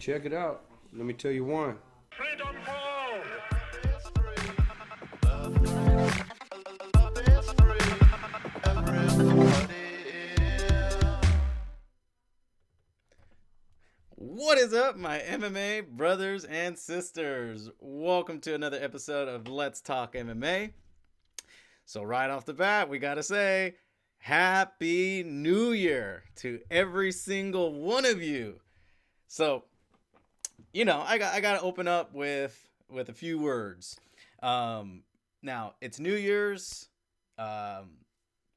Check it out. Let me tell you one. Freedom Hall! What is up, my MMA brothers and sisters? Welcome to another episode of Let's Talk MMA. So right off the bat, we gotta say, Happy New Year to every single one of you. So, I gotta open up with a few words. Now it's New Year's. By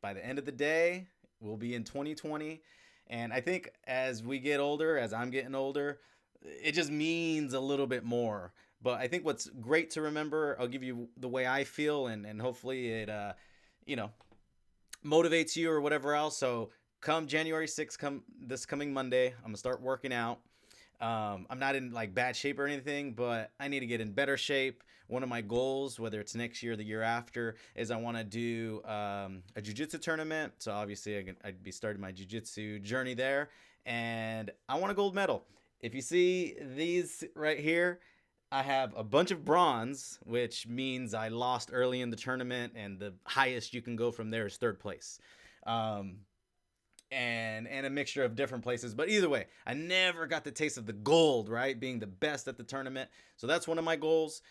the end of the day, we'll be in 2020. And I think as we get older, as I'm getting older, it just means a little bit more. But I think what's great to remember, I'll give you the way I feel, and hopefully it, motivates you or whatever else. So come January 6th, this coming Monday, I'm going to start working out. I'm not in like bad shape or anything, but I need to get in better shape. One of my goals, whether it's next year or the year after, is I want to do a jiu-jitsu tournament. So obviously I'd be starting my jiu-jitsu journey there, and I want a gold medal. If you see these right here, I have a bunch of bronze, which means I lost early in the tournament, and the highest you can go from there is third place. And a mixture of different places. But either way, I never got the taste of the gold, right? Being the best at the tournament. So that's one of my goals.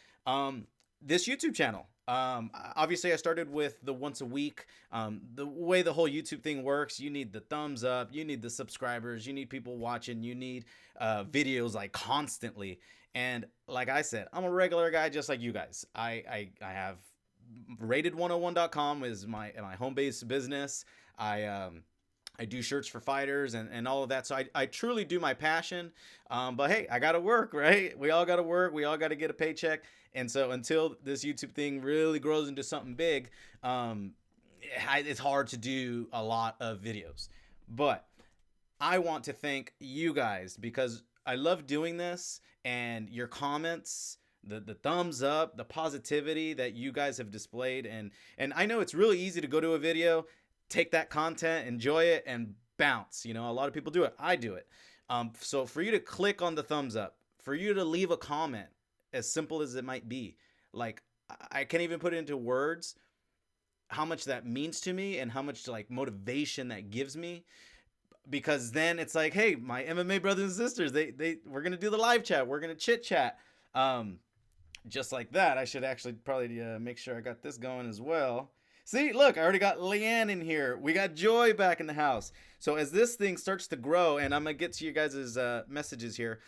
This YouTube channel. Obviously, I started with the once a week. The way the whole YouTube thing works, you need the thumbs up, you need the subscribers, you need people watching, you need videos like constantly. And like I said, I'm a regular guy just like you guys. I have rated101.com is my home-based business. I do shirts for fighters and all of that. So I truly do my passion. But hey, I got to work, right? We all got to work. We all got to get a paycheck. And so until this YouTube thing really grows into something big, it's hard to do a lot of videos. But I want to thank you guys because I love doing this, and your comments, the thumbs up, the positivity that you guys have displayed. And I know it's really easy to go to a video, take that content, enjoy it, and bounce. A lot of people do it. I do it. So for you to click on the thumbs up, for you to leave a comment, as simple as it might be, like I can't even put it into words how much that means to me and how much like motivation that gives me. Because then it's like, hey, my MMA brothers and sisters, we're gonna do the live chat, we're gonna chit chat, just like that. I should actually probably make sure I got this going as well. See, look, I already got Leanne in here. We got Joy back in the house. So as this thing starts to grow, and I'm going to get to you guys' messages here,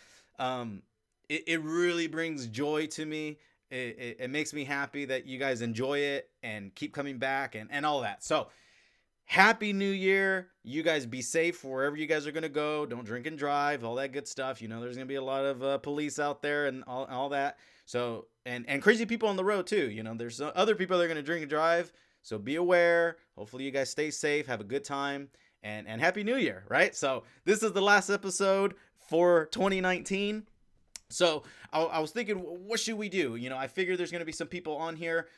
it really brings joy to me. It makes me happy that you guys enjoy it and keep coming back and all that. So Happy New Year. You guys be safe wherever you guys are going to go. Don't drink and drive, all that good stuff. There's going to be a lot of police out there and all that. So, and crazy people on the road too. There's other people that are going to drink and drive. So be aware. Hopefully you guys stay safe, have a good time, and Happy New Year, right? So this is the last episode for 2019. So I was thinking, what should we do? I figure there's going to be some people on here.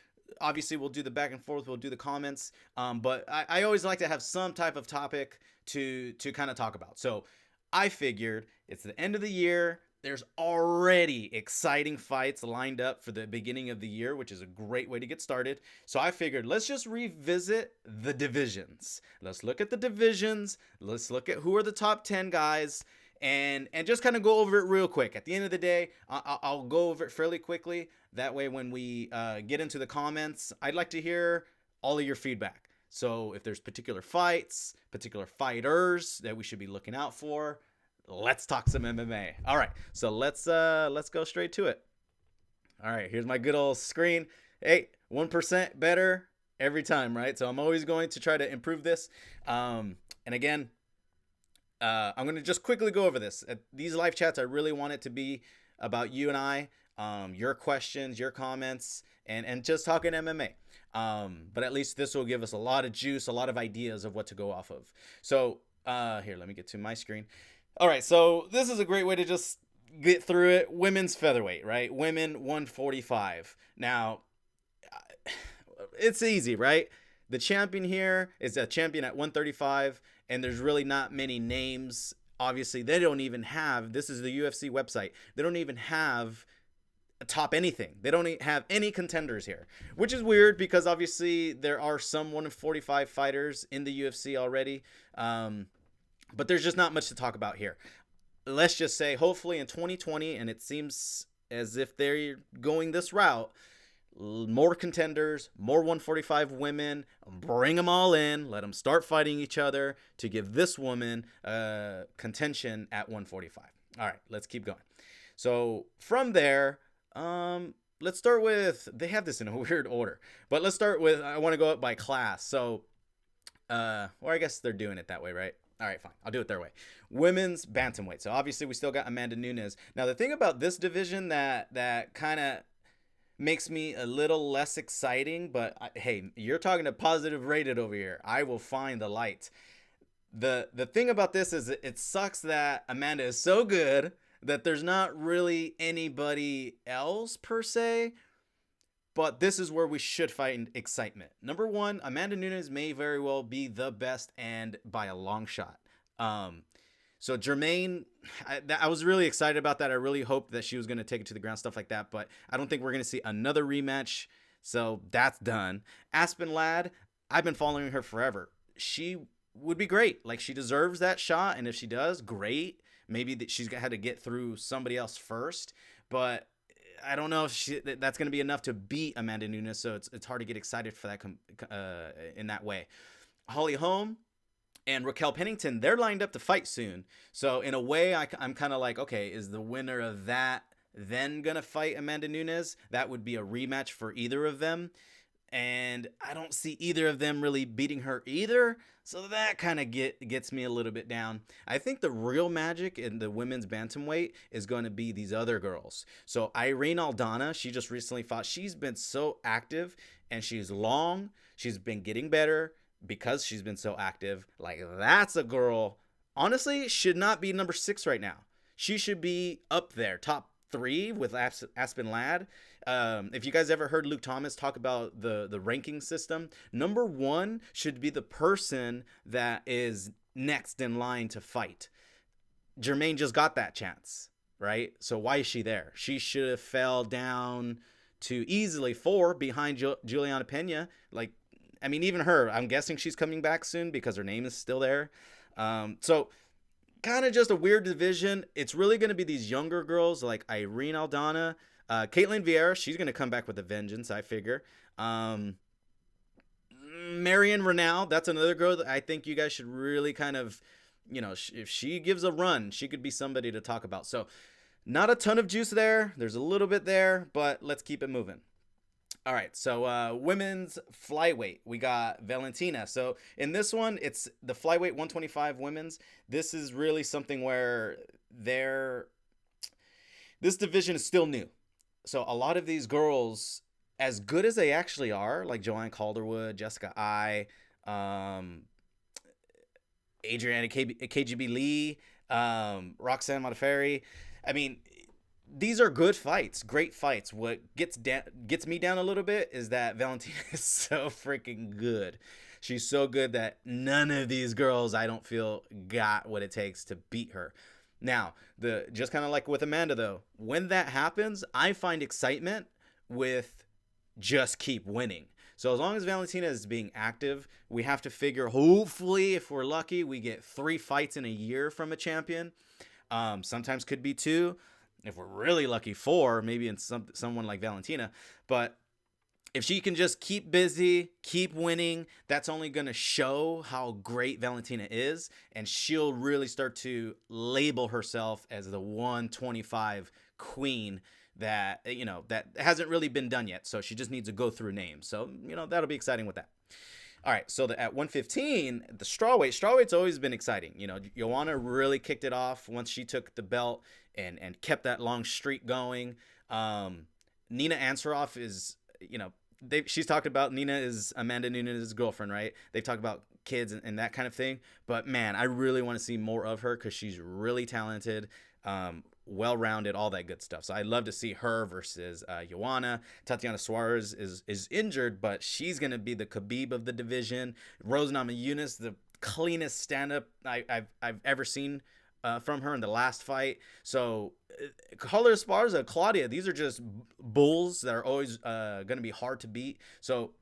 Obviously, we'll do the back and forth. We'll do the comments. But I always like to have some type of topic to kind of talk about. So I figured it's the end of the year. There's already exciting fights lined up for the beginning of the year, which is a great way to get started. So I figured let's just revisit the divisions. Let's look at the divisions. Let's look at who are the top 10 guys and just kind of go over it real quick. At the end of the day, I'll go over it fairly quickly. That way, when we get into the comments, I'd like to hear all of your feedback. So if there's particular fights, particular fighters that we should be looking out for, let's talk some MMA. All right, so let's go straight to it. All right, here's my good old screen. Hey, 1% better every time, right? So I'm always going to try to improve this. And again, I'm going to just quickly go over this. These live chats, I really want it to be about you and I, your questions, your comments, and just talking MMA. But at least this will give us a lot of juice, a lot of ideas of what to go off of. So here, let me get to my screen. All right, so this is a great way to just get through it. Women's featherweight, right? Women 145. Now, it's easy, right? The champion here is a champion at 135, and there's really not many names obviously they don't even have, this is the UFC website, they don't even have top anything. They don't have any contenders here, which is weird because obviously there are some 145 fighters in the UFC already, but there's just not much to talk about here. Let's just say hopefully in 2020, and it seems as if they're going this route, more contenders, more 145 women, bring them all in, let them start fighting each other to give this woman contention at 145. All right, let's keep going. So from there, let's start with, they have this in a weird order, but let's start with, I want to go up by class. So, or I guess they're doing it that way, right? All right, fine. I'll do it their way. Women's bantamweight. So obviously we still got Amanda Nunes. Now the thing about this division that kind of makes me a little less exciting, but hey, you're talking to positive rated over here. I will find the light. The thing about this is it sucks that Amanda is so good that there's not really anybody else per se, but this is where we should find excitement. Number one, Amanda Nunes may very well be the best, and by a long shot. So Jermaine, I was really excited about that. I really hoped that she was going to take it to the ground, stuff like that, but I don't think we're going to see another rematch, so that's done. Aspen Ladd, I've been following her forever. She would be great. Like, she deserves that shot, and if she does, great. Maybe that she's had to get through somebody else first, but I don't know if that's going to be enough to beat Amanda Nunes, so it's hard to get excited for that in that way. Holly Holm and Raquel Pennington, they're lined up to fight soon. So in a way, I'm kind of like, okay, is the winner of that then going to fight Amanda Nunes? That would be a rematch for either of them. And I don't see either of them really beating her either. So that kind of gets me a little bit down. I think the real magic in the women's bantamweight is going to be these other girls. So Irene Aldana, she just recently fought. She's been so active and she's long. She's been getting better because she's been so active. Like, that's a girl, honestly, should not be number 6 right now. She should be up there, top 3 with Aspen Ladd. If you guys ever heard Luke Thomas talk about the ranking system, number 1 should be the person that is next in line to fight. Jermaine just got that chance, right? So why is she there? She should have fell down to easily 4 behind Juliana Pena. Like, I mean, even her, I'm guessing she's coming back soon because her name is still there. So kind of just a weird division. It's really going to be these younger girls like Irene Aldana, Caitlin Vieira. She's going to come back with a vengeance, I figure. Marion Renaud, that's another girl that I think you guys should really kind of, you know, if she gives a run, she could be somebody to talk about. So not a ton of juice there. There's a little bit there, but let's keep it moving. All right, so women's flyweight, we got Valentina. So in this one, it's the flyweight 125 women's. This is really something where this division is still new. So a lot of these girls, as good as they actually are, like Joanne Calderwood, Jessica Ai, Adriana KGB Lee, Roxanne Modafferi, I mean, these are good fights, great fights. What gets me down a little bit is that Valentina is so freaking good. She's so good that none of these girls, I don't feel, got what it takes to beat her. Now, just kind of like with Amanda, though, when that happens, I find excitement with just keep winning. So as long as Valentina is being active, we have to figure, hopefully, if we're lucky, we get 3 fights in a year from a champion. Sometimes could be 2. If we're really lucky, 4, maybe in someone like Valentina. But if she can just keep busy, keep winning, that's only going to show how great Valentina is. And she'll really start to label herself as the 125 queen that, you know, that hasn't really been done yet. So she just needs to go through names. So, you know, that'll be exciting with that. All right, so at 115, the strawweight's always been exciting. You know, Joanna really kicked it off once she took the belt and kept that long streak going. Nina Ansaroff is, you know, she's talked about, Nina is Amanda Nunes' girlfriend, right? They've talked about kids and that kind of thing. But, man, I really want to see more of her because she's really talented, well-rounded, all that good stuff. So I'd love to see her versus Joanna. Tatiana Suarez is injured, but she's going to be the Khabib of the division. Rose Namajunas, the cleanest stand-up I've ever seen from her in the last fight. So Color Esparza, Claudia, these are just bulls that are always going to be hard to beat. So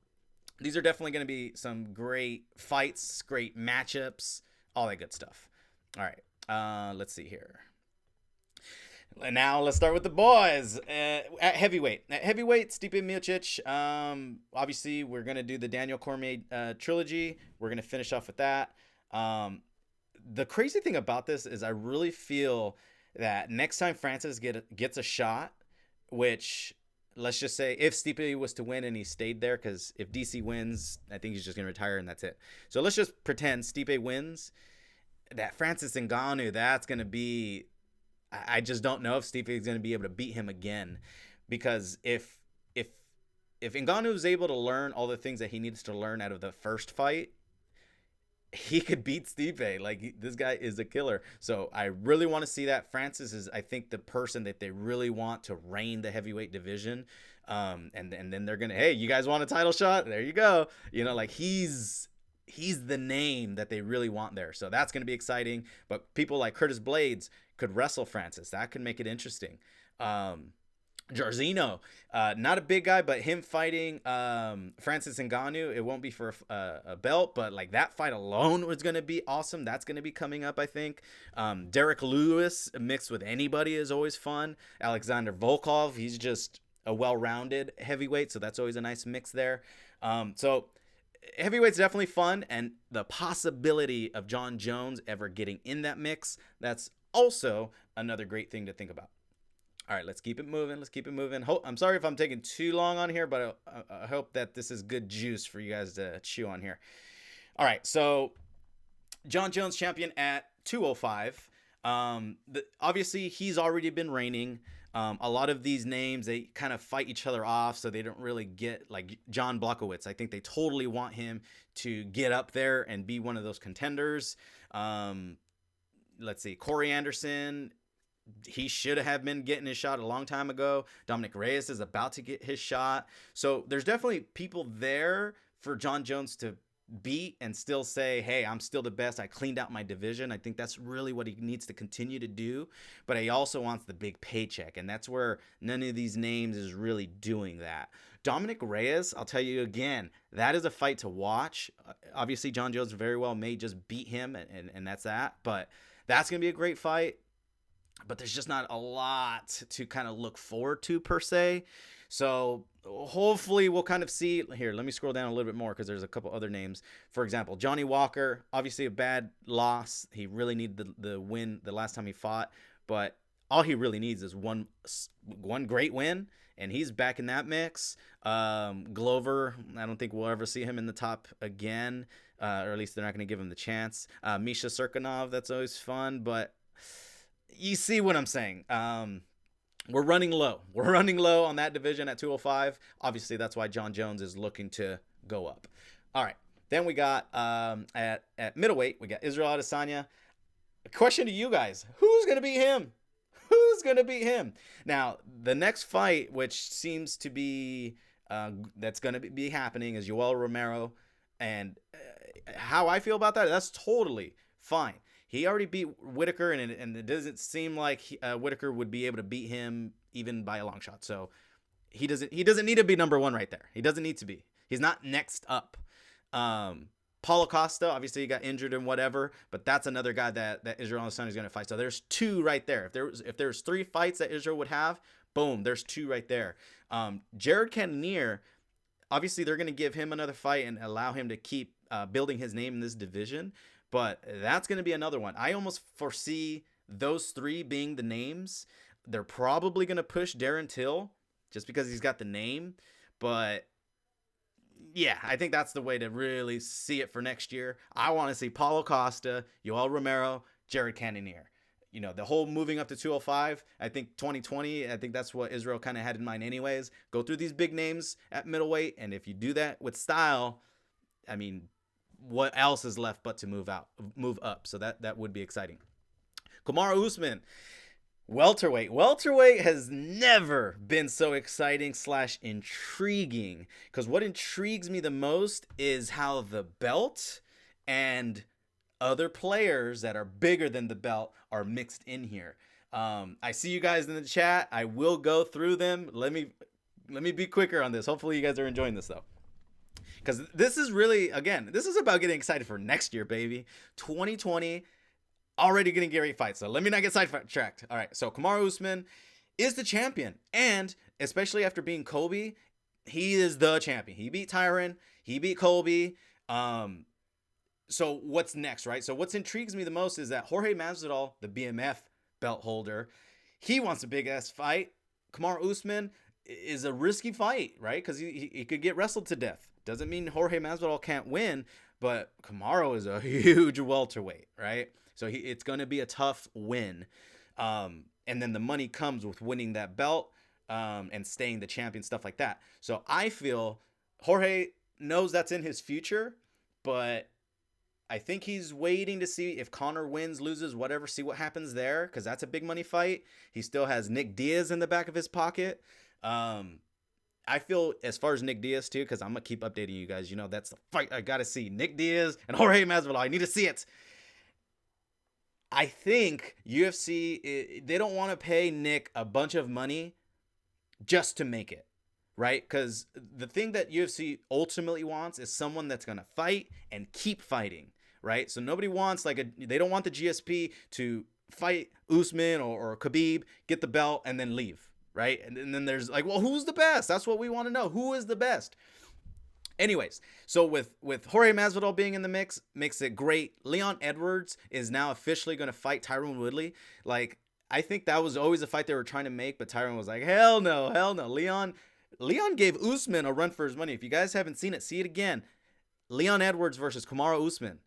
these are definitely going to be some great fights, great matchups, all that good stuff. All right, let's see here. And now let's start with the boys at heavyweight. At heavyweight, Stipe Miocic. Obviously, we're gonna do the Daniel Cormier trilogy. We're gonna finish off with that. The crazy thing about this is I really feel that next time Francis gets a shot, which let's just say if Stipe was to win and he stayed there, because if DC wins, I think he's just gonna retire and that's it. So let's just pretend Stipe wins. That Francis Ngannou, that's gonna be. I just don't know if Stipe is going to be able to beat him again, because if Ngannou is able to learn all the things that he needs to learn out of the first fight, he could beat Stipe. Like, this guy is a killer. So I really want to see that. Francis is, I think, the person that they really want to reign the heavyweight division. And then they're gonna, hey, you guys want a title shot? There you go. You know, like he's the name that they really want there. So that's going to be exciting. But people like Curtis Blades could wrestle Francis. That could make it interesting. Jairzinho, not a big guy, but him fighting Francis Ngannou, it won't be for a belt, but like that fight alone was going to be awesome. That's going to be coming up, I think. Derek Lewis mixed with anybody is always fun. Alexander Volkov, he's just a well-rounded heavyweight, so that's always a nice mix there. So heavyweight's definitely fun, and the possibility of John Jones ever getting in that mix, that's also another great thing to think about. All right, let's keep it moving. I'm sorry if I'm taking too long on here, but I hope that this is good juice for you guys to chew on here. All right, so John Jones champion at 205. Obviously, he's already been reigning. A lot of these names, they kind of fight each other off, so they don't really get, like John Blachowicz. I think they totally want him to get up there and be one of those contenders. Let's see, Corey Anderson, he should have been getting his shot a long time ago. Dominic Reyes is about to get his shot. So there's definitely people there for John Jones to beat and still say, hey, I'm still the best. I cleaned out my division. I think that's really what he needs to continue to do. But he also wants the big paycheck, and that's where none of these names is really doing that. Dominic Reyes, I'll tell you again, that is a fight to watch. Obviously, John Jones very well may just beat him, and that's that. But that's going to be a great fight. But there's just not a lot to kind of look forward to per se. So hopefully we'll kind of see. Here, let me scroll down a little bit more because there's a couple other names. For example, Johnny Walker, obviously a bad loss. He really needed the win the last time he fought. But all he really needs is one great win, and he's back in that mix. Glover, I don't think we'll ever see him in the top again, or at least they're not going to give him the chance. Misha Serkinov, that's always fun, but you see what I'm saying. We're running low. We're running low on that division at 205. Obviously, that's why John Jones is looking to go up. All right. Then we got at middleweight, we got Israel Adesanya. A question to you guys. Who's going to beat him? Who's going to beat him? Now, the next fight, which seems to be that's going to be happening, is Yoel Romero. And how I feel about that, that's totally fine. He already beat Whitaker, and it doesn't seem like Whitaker would be able to beat him even by a long shot. So he doesn't need to be number one right there. He doesn't need to be. He's not next up. Paulo Costa, obviously he got injured and whatever, but that's another guy that Israel Adesanya is going to fight. So there's two right there. If there's three fights that Israel would have, boom, there's two right there. Jared Cannonier, obviously they're going to give him another fight and allow him to keep building his name in this division. But that's going to be another one. I almost foresee those three being the names. They're probably going to push Darren Till just because he's got the name. But yeah, I think that's the way to really see it for next year. I want to see Paulo Costa, Yoel Romero, Jared Cannonier. You know, the whole moving up to 205, I think 2020, I think that's what Israel kind of had in mind anyways. Go through these big names at middleweight, and if you do that with style, I mean, what else is left but to move up? So that would be exciting. Kamaru Usman, welterweight. Welterweight has never been so exciting / intriguing, because what intrigues me the most is how the belt and other players that are bigger than the belt are mixed in here. I see you guys in the chat. I will go through them. Let me be quicker on this. Hopefully you guys are enjoying this though. Because this is really, again, this is about getting excited for next year, baby. 2020, already getting great fights. So let me not get sidetracked. All right, so Kamaru Usman is the champion. And especially after being Kobe, he is the champion. He beat Tyron. He beat Kobe. So what's next, right? So what intrigues me the most is that Jorge Masvidal, the BMF belt holder, he wants a big-ass fight. Kamaru Usman is a risky fight, right? Because he could get wrestled to death. Doesn't mean Jorge Masvidal can't win, but Kamaru is a huge welterweight, right? So it's going to be a tough win. And then the money comes with winning that belt and staying the champion, stuff like that. So I feel Jorge knows that's in his future, but I think he's waiting to see if Conor wins, loses, whatever, see what happens there, because that's a big money fight. He still has Nick Diaz in the back of his pocket. I feel as far as Nick Diaz too, because I'm going to keep updating you guys. You know, that's the fight I got to see. Nick Diaz and Jorge Masvidal. I need to see it. I think UFC, they don't want to pay Nick a bunch of money just to make it, right? Because the thing that UFC ultimately wants is someone that's going to fight and keep fighting, right? So nobody wants they don't want the GSP to fight Usman or Khabib, get the belt, and then leave. Right? And then there's like, well, who's the best? That's what we want to know. Who is the best? Anyways, so with Jorge Masvidal being in the mix, makes it great. Leon Edwards is now officially going to fight Tyron Woodley. Like, I think that was always a fight they were trying to make, but Tyron was like, hell no, hell no. Leon gave Usman a run for his money. If you guys haven't seen it, see it again. Leon Edwards versus Kamaru Usman.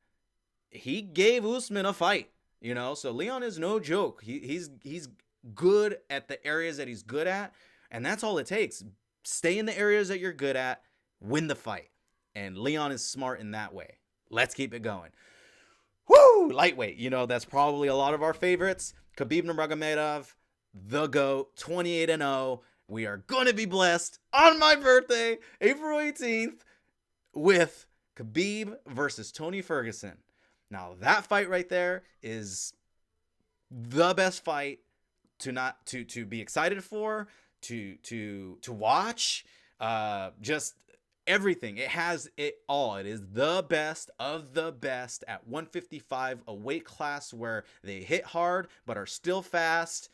He gave Usman a fight, you know? So Leon is no joke. He's good at the areas that he's good at, and that's all it takes. Stay in the areas that you're good at, win the fight. And Leon is smart in that way. Let's keep it going. Woo! Lightweight. You know, that's probably a lot of our favorites. Khabib Nurmagomedov, the GOAT, 28-0. We are going to be blessed on my birthday, April 18th, with Khabib versus Tony Ferguson. Now, that fight right there is the best fight to be excited for, to watch, just everything. It has it all. It is the best of the best at 155, a weight class where they hit hard but are still fast.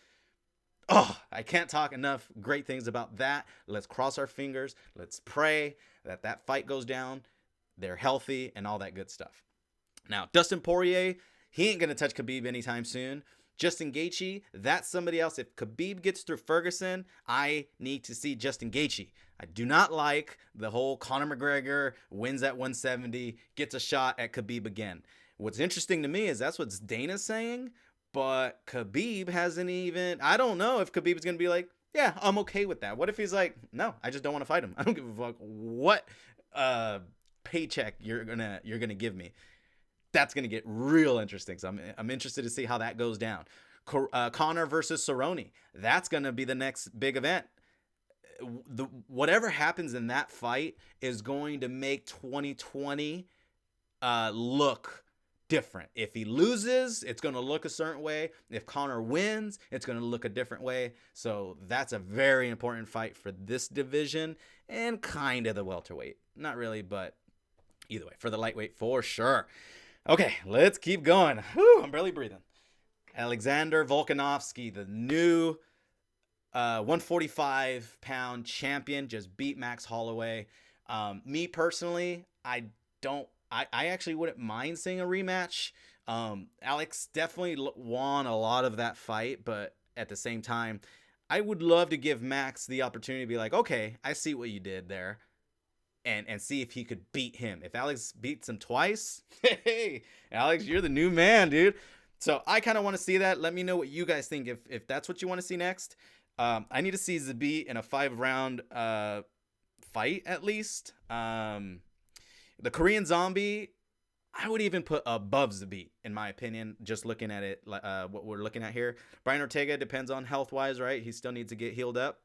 Oh, I can't talk enough great things about that. Let's cross our fingers. Let's pray that fight goes down. They're healthy and all that good stuff. Now, Dustin Poirier, he ain't going to touch Khabib anytime soon. Justin Gaethje, that's somebody else. If Khabib gets through Ferguson, I need to see Justin Gaethje. I do not like the whole Conor McGregor wins at 170, gets a shot at Khabib again. What's interesting to me is that's what Dana's saying, but Khabib hasn't even, I don't know if Khabib is going to be like, yeah, I'm okay with that. What if he's like, no, I just don't want to fight him. I don't give a fuck what paycheck you're gonna give me. That's going to get real interesting. So I'm interested to see how that goes down. Conor versus Cerrone. That's going to be the next big event. Whatever happens in that fight is going to make 2020 look different. If he loses, it's going to look a certain way. If Conor wins, it's going to look a different way. So that's a very important fight for this division and kind of the welterweight. Not really, but either way, for the lightweight for sure. Okay, let's keep going. Whew, I'm barely breathing. Alexander Volkanovski, the new 145-pound champion, just beat Max Holloway. Me personally, I actually wouldn't mind seeing a rematch. Alex definitely won a lot of that fight, but at the same time, I would love to give Max the opportunity to be like, okay, I see what you did there. And see if he could beat him. If Alex beats him twice, hey, Alex, you're the new man, dude. So I kind of want to see that. Let me know what you guys think if that's what you want to see next. I need to see Zabit in a 5-round fight at least. The Korean Zombie, I would even put above Zabit, in my opinion, just looking at it, what we're looking at here. Brian Ortega depends on health-wise, right? He still needs to get healed up.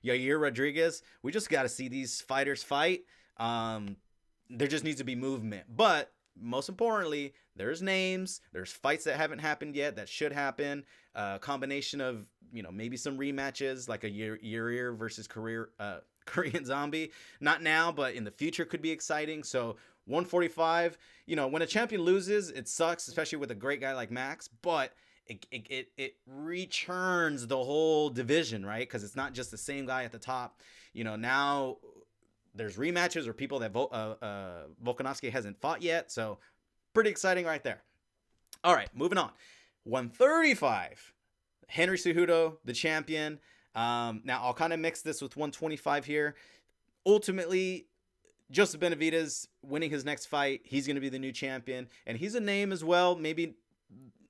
Yair Rodriguez, we just got to see these fighters fight. There just needs to be movement. But most importantly, there's names, there's fights that haven't happened yet that should happen. A combination of, maybe some rematches like a Yair versus Korean Zombie. Not now, but in the future could be exciting. So 145, when a champion loses, it sucks, especially with a great guy like Max, but it returns the whole division, right? Because it's not just the same guy at the top. Now there's rematches or people that Volkanovski hasn't fought yet. So pretty exciting right there. All right, moving on. 135, Henry Cejudo, the champion. Now I'll kind of mix this with 125 here. Ultimately, Joseph Benavidez winning his next fight, he's going to be the new champion, and he's a name as well. Maybe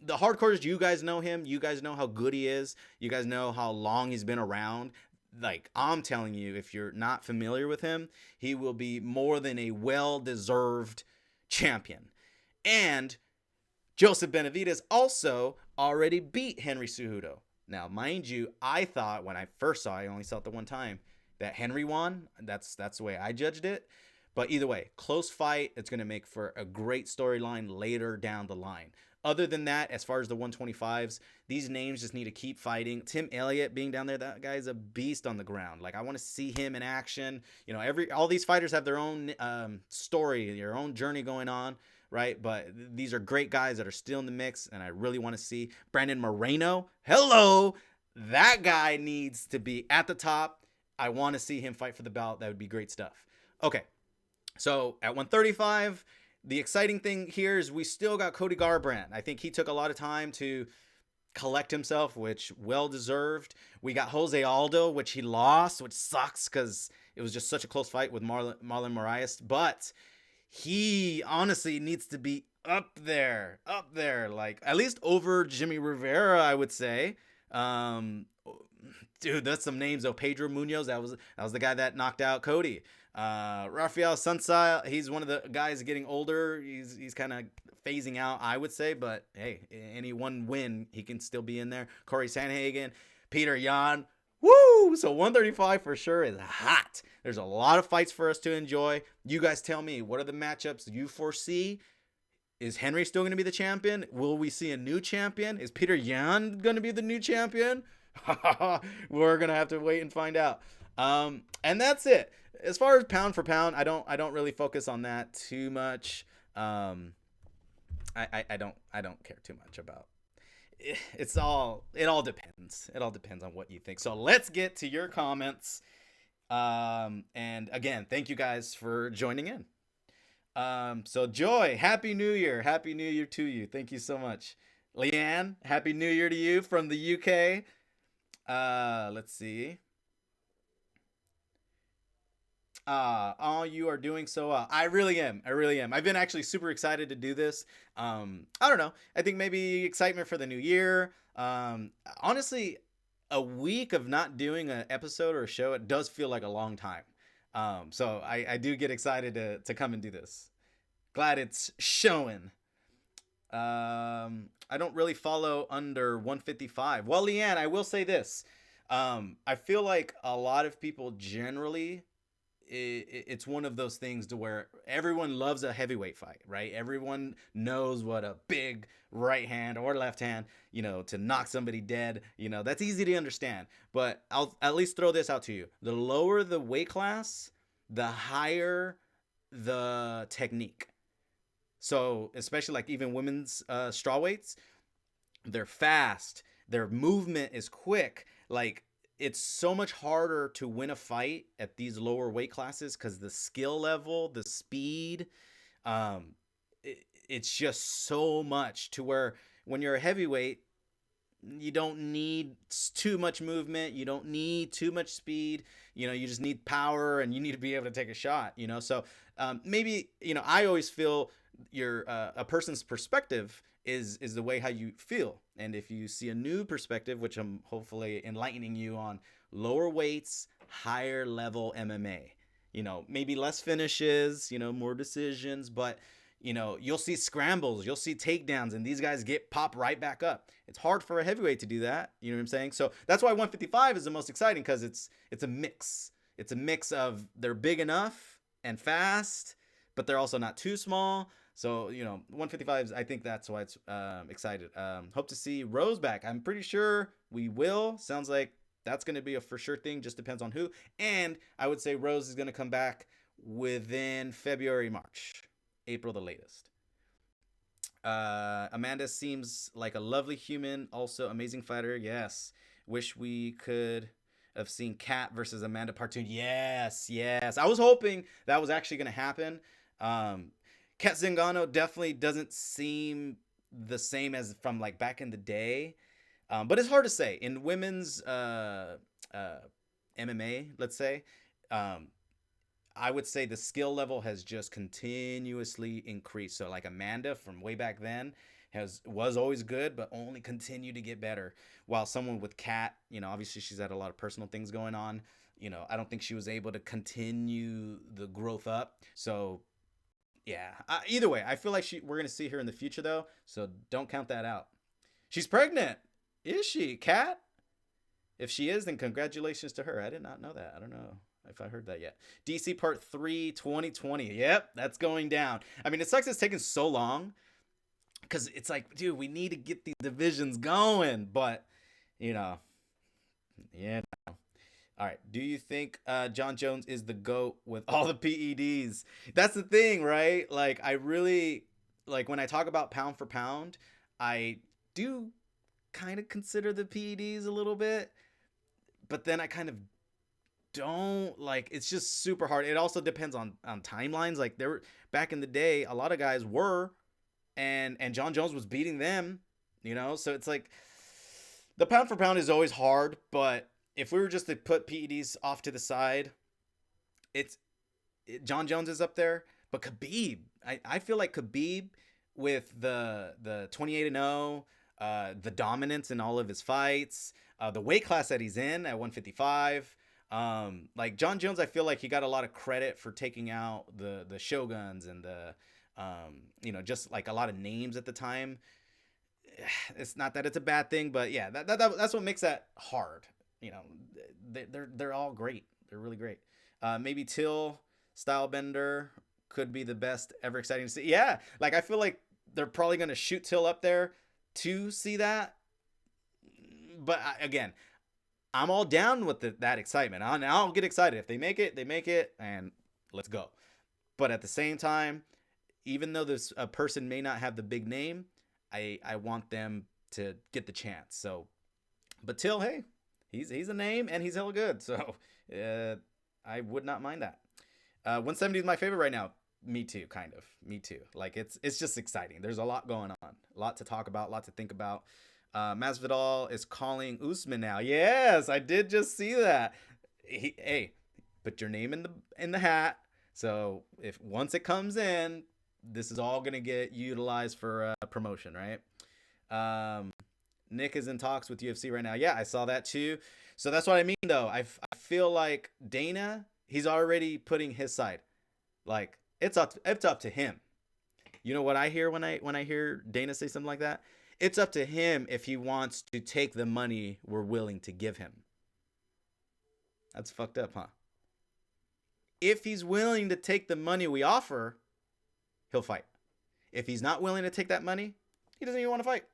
the hardcores, you guys know him. You guys know how good he is. You guys know how long he's been around. Like, I'm telling you, if you're not familiar with him, he will be more than a well-deserved champion. And Joseph Benavidez also already beat Henry Cejudo. Now, mind you, I thought when I first saw it, I only saw it the one time, that Henry won. That's the way I judged it. But either way, close fight. It's going to make for a great storyline later down the line. Other than that, as far as the 125s, these names just need to keep fighting. Tim Elliott being down there, that guy's a beast on the ground. Like, I want to see him in action. All these fighters have their own story, their own journey going on, right? But these are great guys that are still in the mix, and I really want to see Brandon Moreno. Hello! That guy needs to be at the top. I want to see him fight for the belt. That would be great stuff. Okay, so at 135, the exciting thing here is we still got Cody Garbrandt. I think he took a lot of time to collect himself, which well-deserved. We got Jose Aldo, which he lost, which sucks because it was just such a close fight with Marlon Moraes. But he honestly needs to be up there, like at least over Jimmy Rivera, I would say. Dude, that's some names though. Pedro Munoz, that was the guy that knocked out Cody. Rafael Sansa, he's one of the guys getting older. He's kind of phasing out, I would say, but hey, any one win, he can still be in there. Corey Sandhagen, Peter Yan. Woo! So 135 for sure is hot. There's a lot of fights for us to enjoy. You guys tell me, what are the matchups you foresee? Is Henry still going to be the champion? Will we see a new champion? Is Peter Yan going to be the new champion? We're going to have to wait and find out. And that's it. As far as pound for pound, I don't really focus on that too much. I don't care too much about it. It all depends. It all depends on what you think. So let's get to your comments. And again, thank you guys for joining in. So Joy, Happy New Year. Happy New Year to you. Thank you so much. Leanne, Happy New Year to you from the UK. Let's see. Oh, you are doing so well. I really am. I've been actually super excited to do this. I don't know. I think maybe excitement for the new year. Honestly, a week of not doing an episode or a show, it does feel like a long time. So I do get excited to come and do this. Glad it's showing. I don't really follow under 155. Well, Leanne, I will say this. I feel like a lot of people generally, it's one of those things to where everyone loves a heavyweight fight, right? Everyone knows what a big right hand or left hand, to knock somebody dead, that's easy to understand. But I'll at least throw this out to you. The lower the weight class, the higher the technique. So especially like even women's strawweights, they're fast. Their movement is quick. Like, it's so much harder to win a fight at these lower weight classes because the skill level, the speed, it's just so much to where when you're a heavyweight, you don't need too much movement. You don't need too much speed. You just need power and you need to be able to take a shot, So maybe, I always feel a person's perspective is the way how you feel. And if you see a new perspective, which I'm hopefully enlightening you on, lower weights, higher level MMA, maybe less finishes, more decisions, but you'll see scrambles, you'll see takedowns, and these guys get popped right back up. It's hard for a heavyweight to do that. You know what I'm saying? So that's why 155 is the most exciting, because it's a mix. It's a mix of they're big enough and fast, but they're also not too small. So, 155s, I think that's why it's excited. Hope to see Rose back. I'm pretty sure we will. Sounds like that's going to be a for sure thing. Just depends on who. And I would say Rose is going to come back within February, March, April the latest. Amanda seems like a lovely human, also amazing fighter. Yes. Wish we could have seen Kat versus Amanda part 2. Yes, yes. I was hoping that was actually going to happen. Kat Zingano definitely doesn't seem the same as from like back in the day. But it's hard to say. In women's MMA, let's say, I would say the skill level has just continuously increased. So like Amanda from way back then was always good, but only continued to get better. While someone with Kat, obviously she's had a lot of personal things going on. I don't think she was able to continue the growth up. So yeah, either way, I feel like we're gonna see her in the future though. So don't count that out. She's pregnant. Is she, Kat? If she is, then congratulations to her. I did not know that. I don't know if I heard that yet. DC Part 3 2020. Yep, that's going down. I mean, it sucks it's taking so long because it's like, dude, we need to get these divisions going. But, yeah. All right. Do you think John Jones is the GOAT with all the PEDs? That's the thing, right? Like, I really, like, when I talk about pound for pound, I do kind of consider the PEDs a little bit. But then I kind of don't, like, it's just super hard. It also depends on timelines. Like, there were back in the day, a lot of guys were, and John Jones was beating them, so it's like the pound for pound is always hard. But if we were just to put PEDs off to the side, John Jones is up there. But Khabib, I feel like Khabib with the 28-0, the dominance in all of his fights, the weight class that he's in at 155. Like John Jones, I feel like he got a lot of credit for taking out the Shoguns and the just like a lot of names at the time. It's not that it's a bad thing, but yeah, that's what makes that hard. They're all great. They're really great. Maybe Till Stylebender could be the best ever. Exciting to see. Yeah, like I feel like they're probably gonna shoot Till up there to see that. But again, I'm all down with that excitement. I'll get excited if they make it. They make it, and let's go. But at the same time, even though this a person may not have the big name, I want them to get the chance. So, but Till, hey, he's a name and he's hella good. So I would not mind that. 170 is my favorite right now. Me too, kind of. Me too. Like it's just exciting. There's a lot going on, a lot to talk about, a lot to think about. Masvidal is calling Usman now. Yes, I did just see that. Hey, put your name in the hat. So if once it comes in, this is all gonna get utilized for promotion, right? Nick is in talks with UFC right now. Yeah, I saw that too. So that's what I mean, though. I feel like Dana, he's already putting his side. Like it's up to him. You know what I hear when I hear Dana say something like that? It's up to him if he wants to take the money we're willing to give him. That's fucked up, huh? If he's willing to take the money we offer, he'll fight. If he's not willing to take that money, he doesn't even want to fight.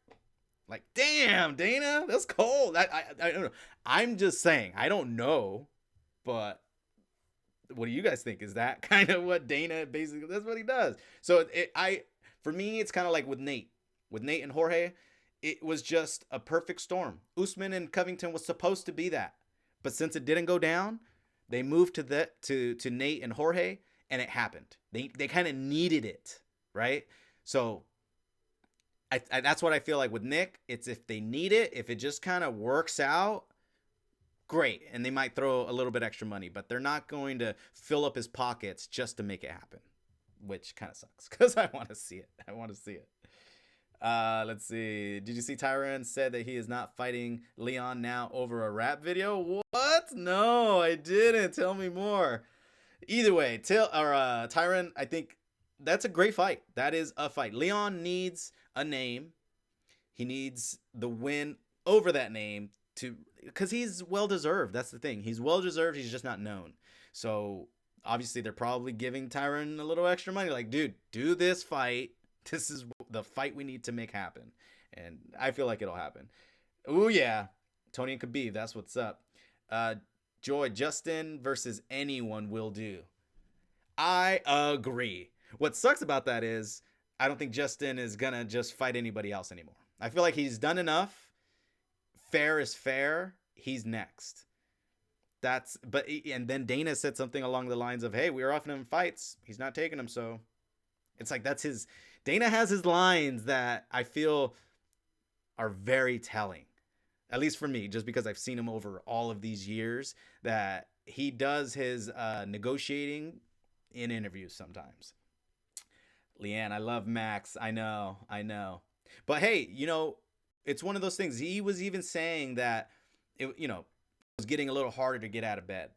Like, damn, Dana, that's cold. I don't know. I'm just saying, I don't know, but what do you guys think? Is that kind of what Dana basically, that's what he does. So for me, it's kind of like with Nate and Jorge, it was just a perfect storm. Usman and Covington was supposed to be that, but since it didn't go down, they moved to Nate and Jorge, and it happened. They kind of needed it, right? So I that's what I feel like with Nick. It's if they need it, if it just kind of works out, great, and they might throw a little bit extra money, but they're not going to fill up his pockets just to make it happen, which kind of sucks because I want to see it. Let's see. Did you see Tyron said that he is not fighting Leon now over a rap video? What? No, I didn't. Tell me more. Either way, Tyron, I think that's a great fight. That is a fight. Leon needs a name. He needs the win over that name because he's well deserved. That's the thing. He's well deserved. He's just not known. So obviously they're probably giving Tyron a little extra money. Like, dude, do this fight. This is the fight we need to make happen. And I feel like it'll happen. Oh, yeah. Tony and Khabib, that's what's up. Joy, Justin versus anyone will do. I agree. What sucks about that is I don't think Justin is going to just fight anybody else anymore. I feel like he's done enough. Fair is fair. He's next. And then Dana said something along the lines of, hey, we were offering him fights. He's not taking them. So it's like, Dana has his lines that I feel are very telling, at least for me, just because I've seen him over all of these years, that he does his negotiating in interviews sometimes. Leanne, I love Max. I know. But hey, it's one of those things. He was even saying that, it was getting a little harder to get out of bed.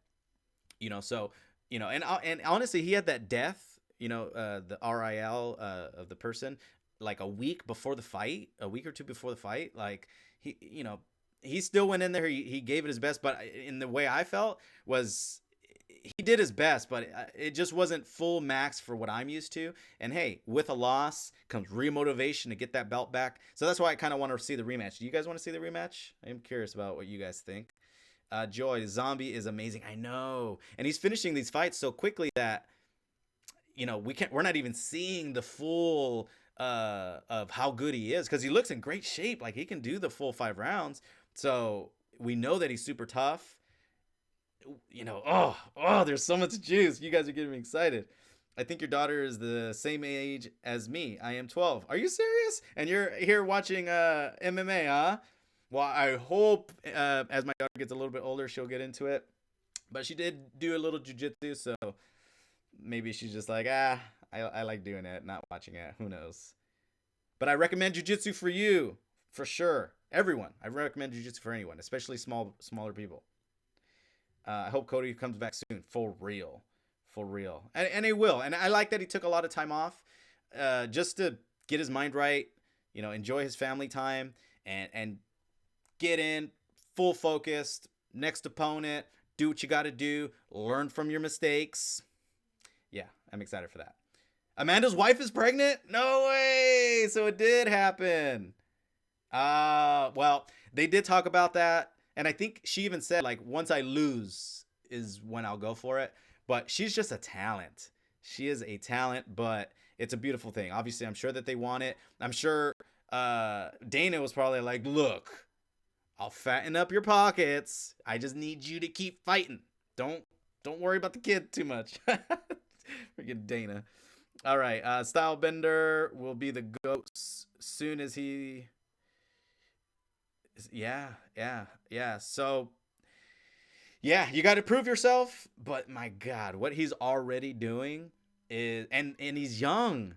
So, and honestly, he had that death, the RIL of the person, like a week or two before the fight. Like he still went in there. He gave it his best, but in the way I felt was he did his best, but it just wasn't full max for what I'm used to. And hey, with a loss comes remotivation to get that belt back. So that's why I kind of want to see the rematch. Do you guys want to see the rematch? I'm curious about what you guys think. Joy, Zombie is amazing. I know. And he's finishing these fights so quickly that, we're not even seeing the full of how good he is, because he looks in great shape. Like, he can do the full 5 rounds. So we know that he's super tough. There's so much juice. You guys are getting me excited. I think your daughter is the same age as me. I am 12. Are you serious? And you're here watching MMA, huh? Well, I hope as my daughter gets a little bit older, she'll get into it. But she did do a little jiu-jitsu, so maybe she's just like, I like doing it, not watching it. Who knows? But I recommend jiu-jitsu for you, for sure. Everyone. I recommend jiu-jitsu for anyone, especially smaller people. I hope Cody comes back soon. For real. And he will. And I like that he took a lot of time off just to get his mind right, enjoy his family time, and get in full focused, next opponent, do what you got to do, learn from your mistakes. Yeah, I'm excited for that. Amanda's wife is pregnant? No way. So it did happen. Well, they did talk about that. And I think she even said, like, once I lose is when I'll go for it. But she's just a talent. She is a talent, but it's a beautiful thing. Obviously, I'm sure that they want it. I'm sure Dana was probably like, look, I'll fatten up your pockets. I just need you to keep fighting. Don't worry about the kid too much. Freaking Dana. All right. Stylebender will be the GOAT soon as he... Yeah. So, yeah, you got to prove yourself. But my God, what he's already doing is... And he's young.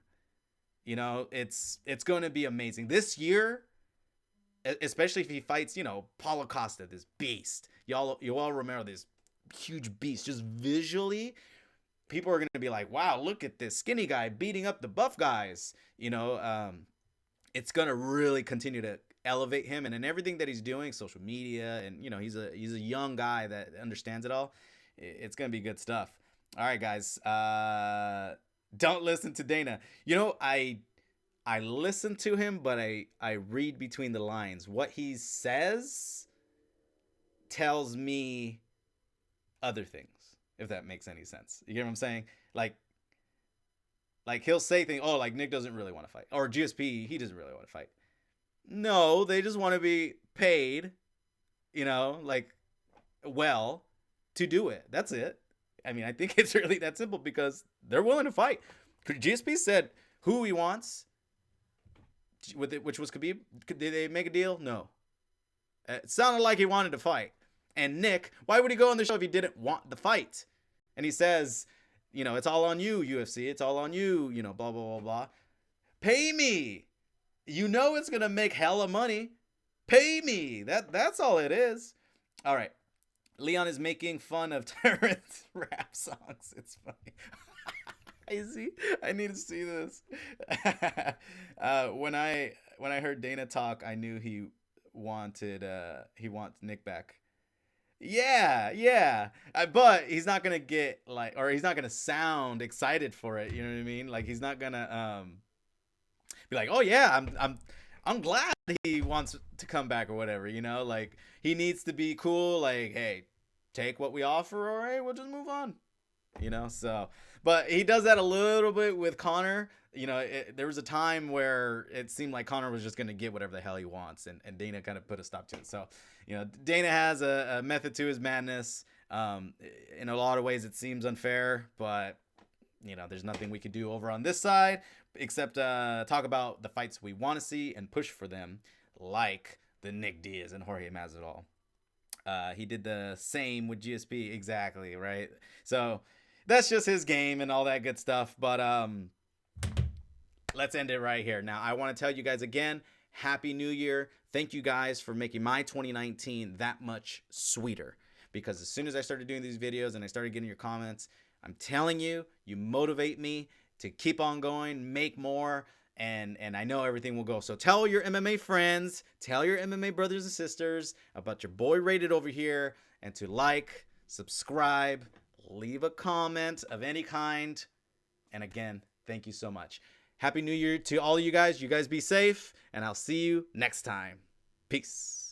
It's going to be amazing. This year... Especially if he fights, Paulo Costa, this beast. You all remember this huge beast. Just visually, people are going to be like, wow, look at this skinny guy beating up the buff guys. It's going to really continue to elevate him. And in everything that he's doing, social media, and, he's a young guy that understands it all. It's going to be good stuff. All right, guys. Don't listen to Dana. I listen to him, but I read between the lines. What he says tells me other things, if that makes any sense. You get what I'm saying? Like he'll say things, like Nick doesn't really want to fight. Or GSP, he doesn't really want to fight. No, they just want to be paid, well, to do it. That's it. I mean, I think it's really that simple because they're willing to fight. GSP said who he wants. With it, which was Khabib. Did they make a deal? No. It sounded like he wanted to fight. And Nick, why would he go on the show if he didn't want the fight? And he says, it's all on you, UFC. It's all on you, blah, blah, blah, blah. Pay me. It's going to make hella money. Pay me. That's all it is. All right. Leon is making fun of Terrence rap songs. It's funny. I need to see this. When I heard Dana talk, I knew he wants Nick back. Yeah. But he's not gonna get like, or he's not gonna sound excited for it. You know what I mean? Like he's not gonna be like, oh yeah, I'm glad he wants to come back or whatever. You know, like he needs to be cool. Like, hey, take what we offer, or hey, we'll just move on. You know, so but he does that a little bit with Connor. You know, there was a time where it seemed like Connor was just going to get whatever the hell he wants, and Dana kind of put a stop to it. So, you know, Dana has a method to his madness. In a lot of ways, it seems unfair, but you know, there's nothing we could do over on this side except talk about the fights we want to see and push for them, like the Nick Diaz and Jorge Masvidal. He did the same with GSP, exactly, right? So that's just his game and all that good stuff. But let's end it right here. Now, I want to tell you guys again, Happy New Year. Thank you guys for making my 2019 that much sweeter. Because as soon as I started doing these videos and I started getting your comments, I'm telling you, you motivate me to keep on going, make more, and I know everything will go. So tell your MMA friends, tell your MMA brothers and sisters about your boy Rated over here, and to like, subscribe, leave a comment of any kind. And again, thank you so much. Happy New Year to all of you guys. You guys be safe, and I'll see you next time. Peace.